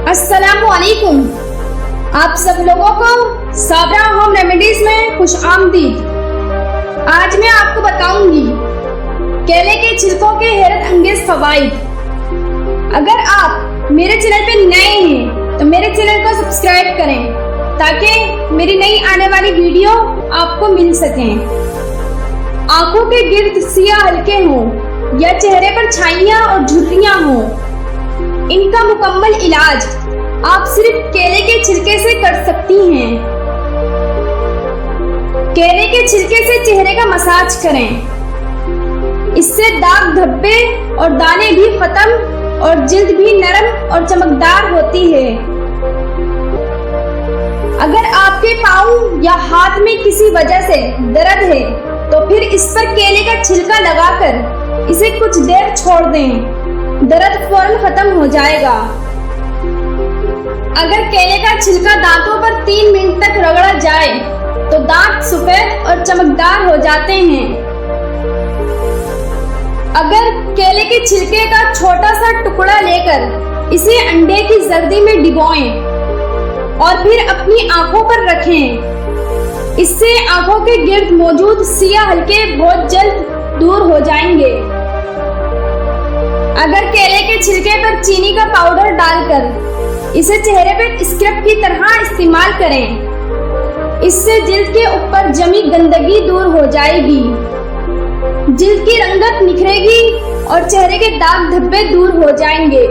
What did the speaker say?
अस्सलामुअलैकुम। आप सब लोगों को साबरा होम रेमेडीज में खुश आमदीद। आज मैं आपको बताऊंगी केले के छिलकों के हैरत अंगेज फवाइद। अगर आप मेरे चैनल पे नए हैं तो मेरे चैनल को सब्सक्राइब करें ताकि मेरी नई आने वाली वीडियो आपको मिल सके। आंखों के गिर्द सियाह हल्के हों या चेहरे पर छाइयां और झुर्रियां हों, इनका मुकम्मल इलाज आप सिर्फ केले के छिलके से कर सकती हैं। केले के छिलके से चेहरे का मसाज करें, इससे दाग धब्बे और दाने भी खत्म और जिल्द भी नरम और चमकदार होती है। अगर आपके पाँव या हाथ में किसी वजह से दर्द है तो फिर इस पर केले का छिलका लगाकर इसे कुछ देर छोड़ दें, दर्द फौरन खत्म हो जाएगा। अगर केले का छिलका दांतों पर 3 मिनट तक रगड़ा जाए तो दांत सफेद और चमकदार हो जाते हैं। अगर केले के छिलके का छोटा सा टुकड़ा लेकर इसे अंडे की जर्दी में डिबोएं और फिर अपनी आंखों पर रखें, इससे आंखों के गिर्द मौजूद सियाह हल्के बहुत जल्द दूर हो जाएंगे। अगर केले के छिलके पर चीनी का पाउडर डालकर इसे चेहरे पर स्क्रब की तरह इस्तेमाल करें, इससे जिल्द के ऊपर जमी गंदगी दूर हो जाएगी, जिल्द की रंगत निखरेगी और चेहरे के दाग धब्बे दूर हो जाएंगे।